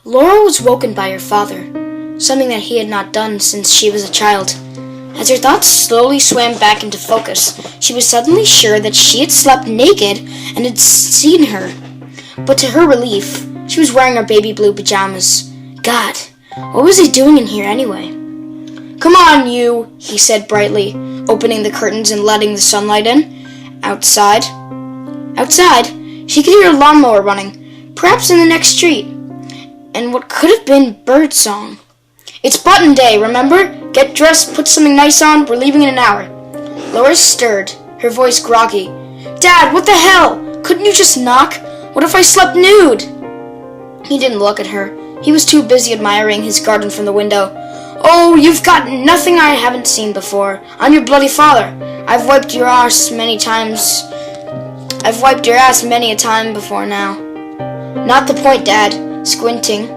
Laura was woken by her father, something that he had not done since she was a child. As her thoughts slowly swam back into focus, she was suddenly sure that she had slept naked and had seen her. But to her relief, she was wearing her baby blue pajamas. God, what was he doing in here anyway? "Come on, you," he said brightly, opening the curtains and letting the sunlight in. Outside, she could hear a lawnmower running, perhaps in the next street, and what could have been birdsong. "It's button day, remember? Get dressed, put something nice on, we're leaving in an hour." Laura stirred, her voice groggy. "Dad, what the hell? Couldn't you just knock? What if I slept nude?" He didn't look at her. He was too busy admiring his garden from the window. "Oh, you've got nothing I haven't seen before. I'm your bloody father. I've wiped your ass many a time before now." "Not the point, Dad." Squinting,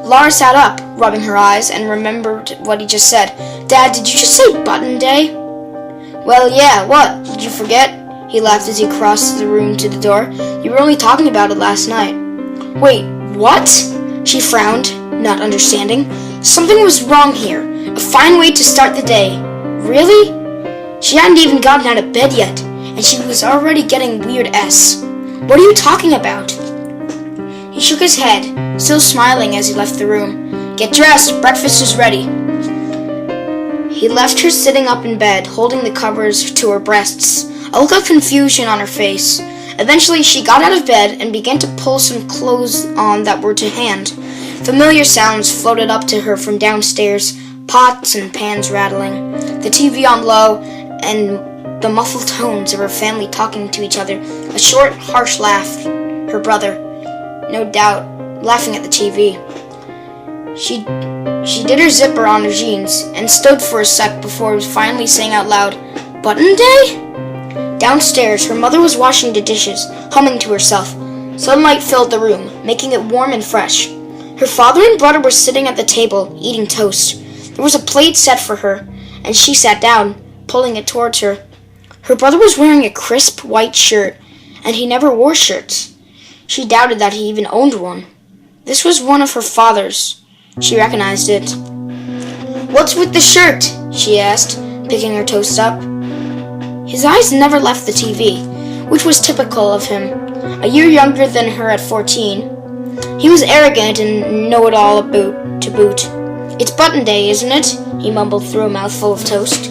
Laura sat up, rubbing her eyes, and remembered what he just said. "Dad, did you just say button day?" "Well, yeah, what? Did you forget?" He laughed as he crossed the room to the door. "You were only talking about it last night." "Wait, what?" She frowned, not understanding. Something was wrong here. A fine way to start the day. Really? She hadn't even gotten out of bed yet, and she was already getting weird S. "What are you talking about?" He shook his head, still smiling as he left the room. "Get dressed, breakfast is ready." He left her sitting up in bed, holding the covers to her breasts, a look of confusion on her face. Eventually, she got out of bed and began to pull some clothes on that were to hand. Familiar sounds floated up to her from downstairs, pots and pans rattling, the TV on low, and the muffled tones of her family talking to each other. A short, harsh laugh. Her brother, no doubt, laughing at the TV. She did her zipper on her jeans and stood for a sec before finally saying out loud, "Button day?" Downstairs, her mother was washing the dishes, humming to herself. Sunlight filled the room, making it warm and fresh. Her father and brother were sitting at the table, eating toast. There was a plate set for her, and she sat down, pulling it towards her. Her brother was wearing a crisp white shirt, and he never wore shirts. She doubted that he even owned one. This was one of her father's. She recognized it. "What's with the shirt?" she asked, picking her toast up. His eyes never left the TV, which was typical of him. A year younger than her at 14, he was arrogant and know-it-all to boot. "It's button day, isn't it?" he mumbled through a mouthful of toast.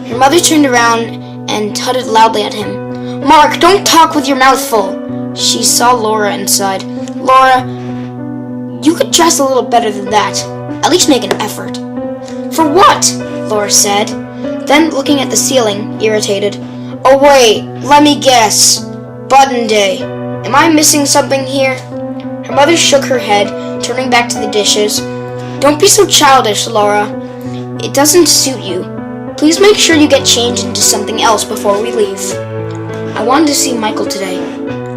Her mother turned around and tutted loudly at him. "Mark, don't talk with your mouth full." She saw Laura inside. "Laura, you could dress a little better than that. At least make an effort." "For what?" Laura said. Then, looking at the ceiling, irritated. "Oh wait, let me guess. Button day. Am I missing something here?" Her mother shook her head, turning back to the dishes. "Don't be so childish, Laura. It doesn't suit you. Please make sure you get changed into something else before we leave." "I wanted to see Michael today.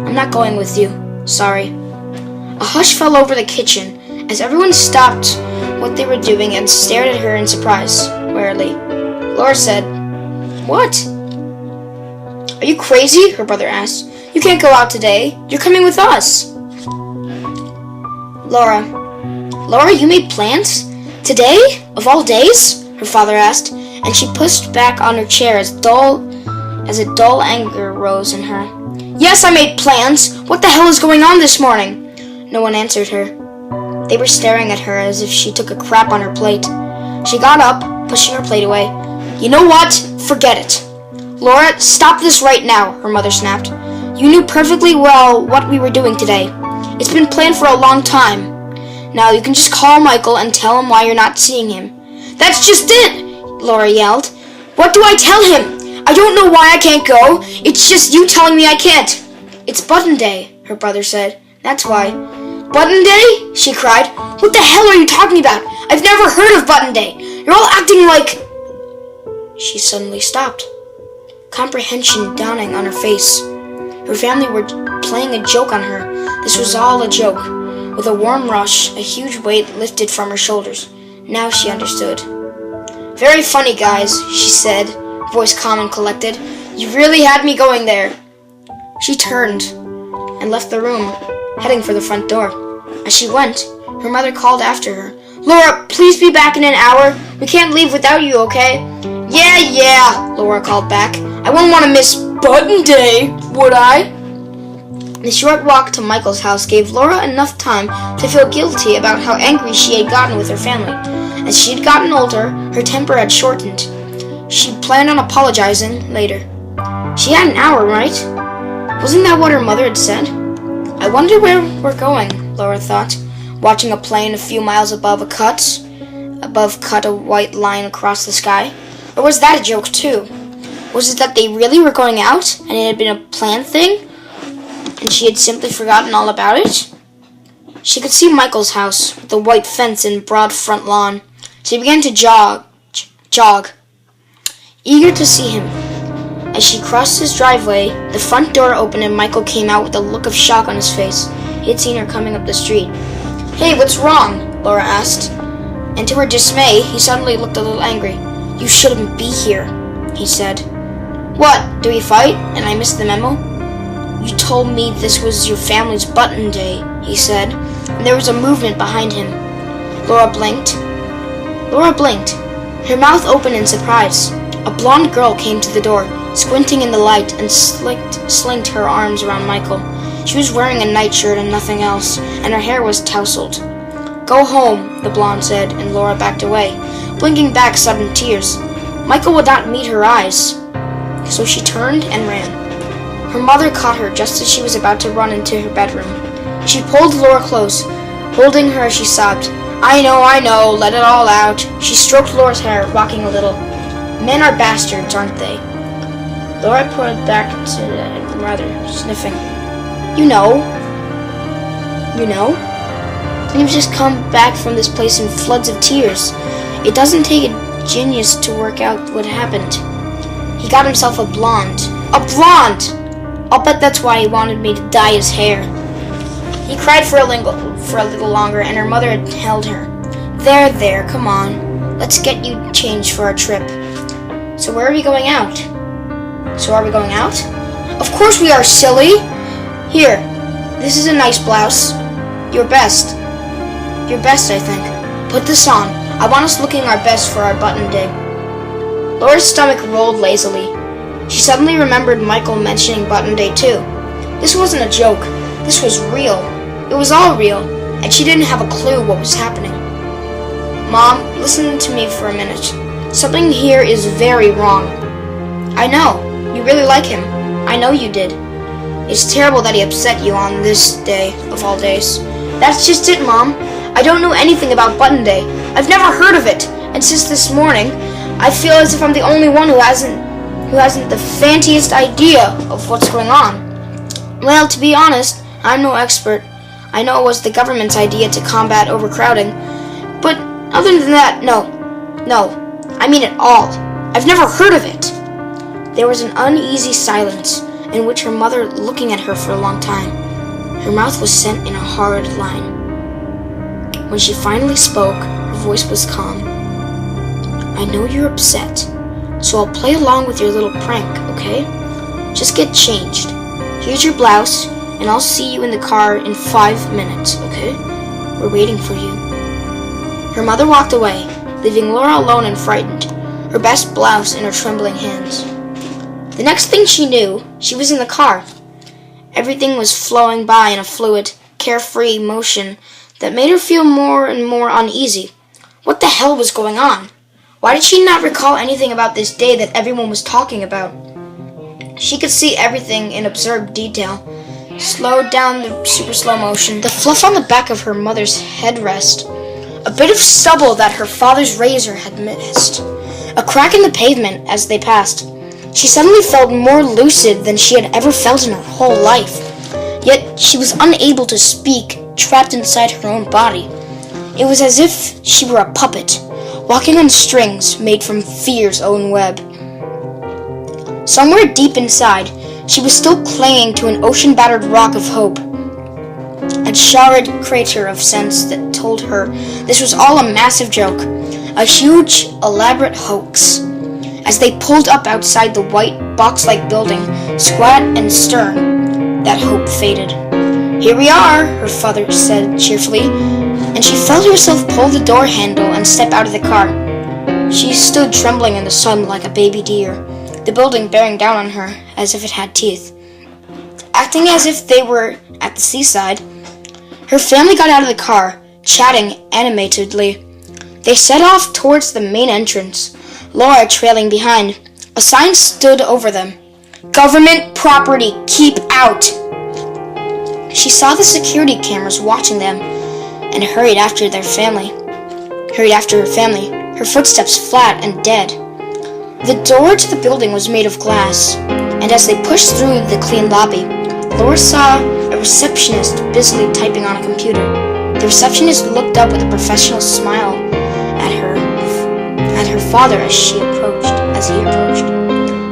I'm not going with you. Sorry." A hush fell over the kitchen as everyone stopped what they were doing and stared at her in surprise, warily. Laura said, "What?" "Are you crazy?" her brother asked. "You can't go out today. You're coming with us." Laura, you made plans? Today? Of all days?" her father asked, and she pushed back on her chair as a dull anger rose in her. "Yes, I made plans. What the hell is going on this morning?" No one answered her. They were staring at her as if she took a crap on her plate. She got up, pushing her plate away. "You know what? Forget it." "Laura, stop this right now," her mother snapped. "You knew perfectly well what we were doing today. It's been planned for a long time. Now you can just call Michael and tell him why you're not seeing him." "That's just it!" Laura yelled. "What do I tell him? I don't know why I can't go. It's just you telling me I can't." "It's button day," her brother said. "That's why." "Button day?" she cried. "What the hell are you talking about? I've never heard of button day. You're all acting like..." She suddenly stopped, comprehension dawning on her face. Her family were playing a joke on her. This was all a joke. With a warm rush, a huge weight lifted from her shoulders. Now she understood. "Very funny, guys," she said, voice calm and collected. "You really had me going there." She turned and left the room, heading for the front door. As she went, Her mother called after her. "Laura, please be back in an hour. We can't leave without you, okay?" Yeah, Laura called back. "I wouldn't want to miss Button Day, would I?" The short walk to Michael's house gave Laura enough time to feel guilty about how angry she had gotten with her family. As she had gotten older, her temper had shortened. She planned on apologizing later. She had an hour, right? Wasn't that what her mother had said? I wonder where we're going, Laura thought, watching a plane a few miles above cut a white line across the sky. Or was that a joke too? Was it that they really were going out and it had been a planned thing and she had simply forgotten all about it? She could see Michael's house with the white fence and broad front lawn. She began to jog, eager to see him. As she crossed his driveway, the front door opened and Michael came out with a look of shock on his face. He had seen her coming up the street. "Hey, what's wrong?" Laura asked. And to her dismay, he suddenly looked a little angry. "You shouldn't be here," he said. "What, do we fight and I missed the memo?" "You told me this was your family's Button Day," he said, and there was a movement behind him. Laura blinked. Her mouth opened in surprise. A blonde girl came to the door, squinting in the light, and slinked her arms around Michael. She was wearing a nightshirt and nothing else, and her hair was tousled. "Go home," the blonde said, and Laura backed away, blinking back sudden tears. Michael would not meet her eyes, so she turned and ran. Her mother caught her just as she was about to run into her bedroom. She pulled Laura close, holding her as she sobbed. I know, let it all out." She stroked Laura's hair, rocking a little. "Men are bastards, aren't they?" Laura pulled back to the mother, sniffing. You know? You've just come back from this place in floods of tears. It doesn't take a genius to work out what happened. He got himself a blonde. A blonde! I'll bet that's why he wanted me to dye his hair. He cried for a little longer, and her mother had held her. There, come on. Let's get you changed for our trip. So where are we going out? Of course we are, silly! Here, this is a nice blouse. Your best, I think. Put this on. I want us looking our best for our Button Day. Laura's stomach rolled lazily. She suddenly remembered Michael mentioning Button Day too. This wasn't a joke. This was real. It was all real, and she didn't have a clue what was happening. Mom, listen to me for a minute. Something here is very wrong. I know. You really like him. I know you did. It's terrible that he upset you on this day of all days. That's just it, Mom. I don't know anything about Button Day. I've never heard of it, and since this morning, I feel as if I'm the only one who hasn't the faintest idea of what's going on. Well, to be honest, I'm no expert. I know it was the government's idea to combat overcrowding, but other than that, no, I mean it all. I've never heard of it. There was an uneasy silence, in which her mother looking at her for a long time. Her mouth was set in a hard line. When she finally spoke, her voice was calm. I know you're upset, so I'll play along with your little prank, okay? Just get changed. Here's your blouse, and I'll see you in the car in 5 minutes, okay? We're waiting for you. Her mother walked away, leaving Laura alone and frightened, her best blouse in her trembling hands. The next thing she knew, she was in the car. Everything was flowing by in a fluid, carefree motion that made her feel more and more uneasy. What the hell was going on? Why did she not recall anything about this day that everyone was talking about? She could see everything in absurd detail, slowed down the super slow motion, the fluff on the back of her mother's headrest, a bit of stubble that her father's razor had missed, a crack in the pavement as they passed. She suddenly felt more lucid than she had ever felt in her whole life. Yet she was unable to speak, trapped inside her own body. It was as if she were a puppet, walking on strings made from fear's own web. Somewhere deep inside, she was still clinging to an ocean-battered rock of hope, a charred crater of sense that told her this was all a massive joke, a huge, elaborate hoax. As they pulled up outside the white, box-like building, squat and stern, that hope faded. Here we are, her father said cheerfully, and she felt herself pull the door handle and step out of the car. She stood trembling in the sun like a baby deer, the building bearing down on her as if it had teeth. Acting as if they were at the seaside, her family got out of the car, chatting animatedly. They set off towards the main entrance, Laura trailing behind. A sign stood over them. "Government property, keep out!" She saw the security cameras watching them and hurried after her family, her footsteps flat and dead. The door to the building was made of glass, and as they pushed through the clean lobby, Laura saw a receptionist busily typing on a computer. The receptionist looked up with a professional smile at her father as he approached.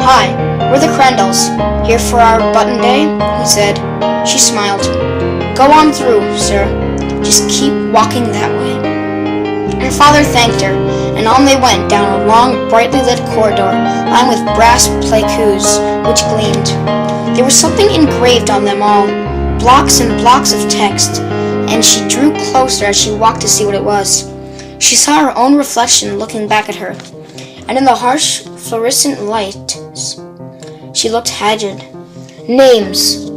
"Hi, we're the Crandalls, here for our button day," he said. She smiled. "Go on through, sir. Just keep walking that way." Her father thanked her, and on they went down a long, brightly lit corridor lined with brass plaques which gleamed. There was something engraved on them all, blocks and blocks of text, and she drew closer as she walked to see what it was. She saw her own reflection looking back at her, and in the harsh, fluorescent light, she looked haggard. Names.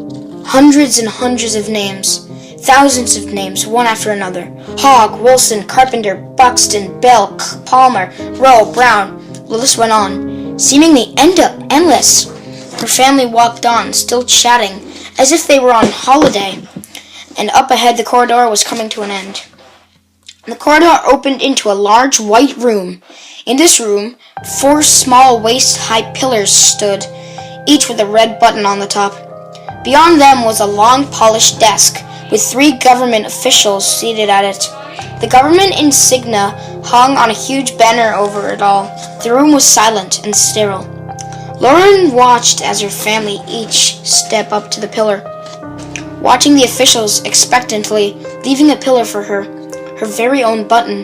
Hundreds and hundreds of names. Thousands of names, one after another. Hogg, Wilson, Carpenter, Buxton, Bell, Palmer, Rowe, Brown. The list went on, seemingly endless. Her family walked on, still chatting, as if they were on holiday, and up ahead the corridor was coming to an end. The corridor opened into a large white room. In this room, 4 small waist-high pillars stood, each with a red button on the top. Beyond them was a long polished desk, with 3 government officials seated at it. The government insignia hung on a huge banner over it all. The room was silent and sterile. Lauren watched as her family each step up to the pillar, watching the officials expectantly, leaving a pillar for her very own button.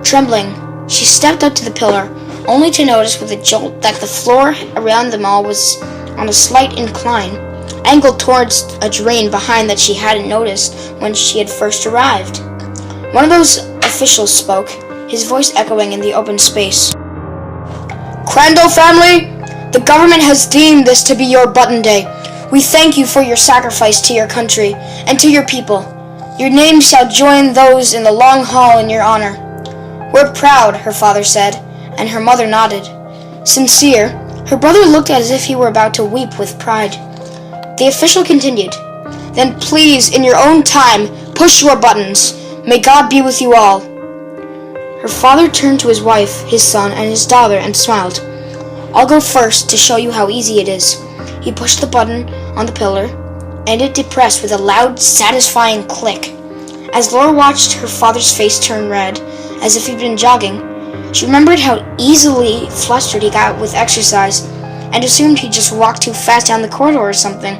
Trembling, she stepped up to the pillar, only to notice with a jolt that the floor around them all was on a slight incline, angled towards a drain behind that she hadn't noticed when she had first arrived. One of those officials spoke, his voice echoing in the open space. "Crandall family, the government has deemed this to be your button day. We thank you for your sacrifice to your country and to your people. Your names shall join those in the long hall in your honor." "We're proud," her father said, and her mother nodded. Sincere, her brother looked as if he were about to weep with pride. The official continued, "Then please, in your own time, push your buttons. May God be with you all." Her father turned to his wife, his son, and his daughter and smiled. "I'll go first to show you how easy it is." He pushed the button on the pillar, and it depressed with a loud, satisfying click. As Laura watched her father's face turn red, as if he'd been jogging, she remembered how easily flustered he got with exercise, and assumed he'd just walked too fast down the corridor or something.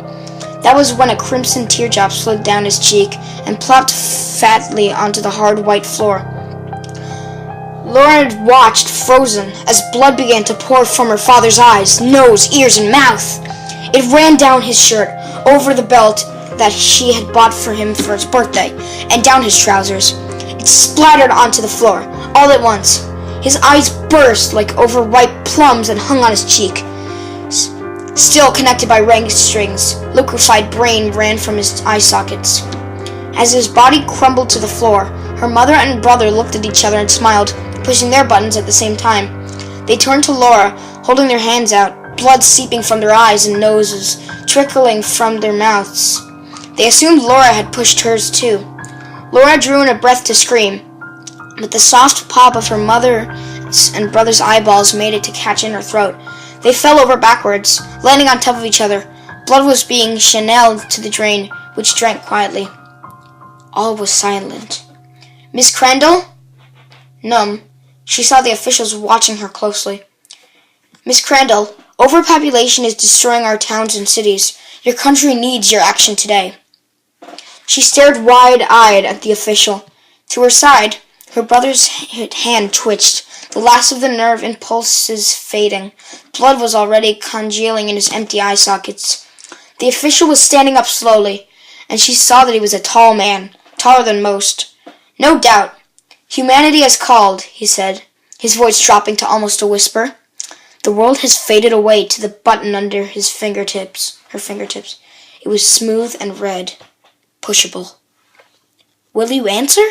That was when a crimson teardrop slid down his cheek and plopped fatly onto the hard white floor. Laura watched, frozen, as blood began to pour from her father's eyes, nose, ears, and mouth. It ran down his shirt, over the belt that she had bought for him for his birthday, and down his trousers. It splattered onto the floor, all at once. His eyes burst like overripe plums and hung on his cheek. Still connected by ring strings, liquefied brain ran from his eye sockets. As his body crumbled to the floor, her mother and brother looked at each other and smiled, pushing their buttons at the same time. They turned to Laura, holding their hands out, blood seeping from their eyes and noses, trickling from their mouths. They assumed Laura had pushed hers too. Laura drew in a breath to scream, but the soft pop of her mother's and brother's eyeballs made it to catch in her throat. They fell over backwards, landing on top of each other. Blood was being channeled to the drain, which drank quietly. All was silent. "Miss Crandall?" Numb, she saw the officials watching her closely. "Miss Crandall, overpopulation is destroying our towns and cities. Your country needs your action today." She stared wide-eyed at the official. To her side, her brother's hand twitched, the last of the nerve impulses fading. Blood was already congealing in his empty eye sockets. The official was standing up slowly, and she saw that he was a tall man, taller than most. No doubt. Humanity has called, he said, his voice dropping to almost a whisper. The world has faded away to the button under his fingertips, her fingertips. It was smooth and red, pushable. Will you answer?